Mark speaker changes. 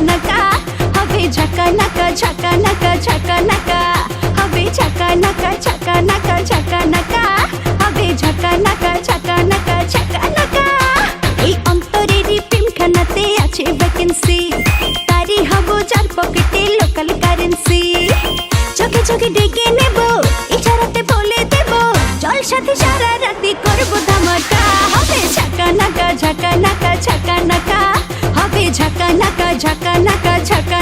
Speaker 1: নাকা হবে ঝাকা নাকা ঝাকা নাকা ঝাকা নাকা হবে ঝাকা নাকা ঝাকা নাকা ঝাকা নাকা হবে ঝাকা নাকা ঝাকা নাকা ঝাকা নাকা এই অন্তরেরই প্রেমখানাতে আছে ভ্যাকেন্সি তারি হব যার পকেটে লোকাল কারেন্সি চোখে চোখে ডেকে নেব ইশারাতে বলে দেব চল সাথে সারা রাতি করব ধামাকা হবে ঝাকা নাকা ঝাকা নাকা ঝাকা নাকা হবে ঝাকা নাকা ঝাকা নাকা ঝাকা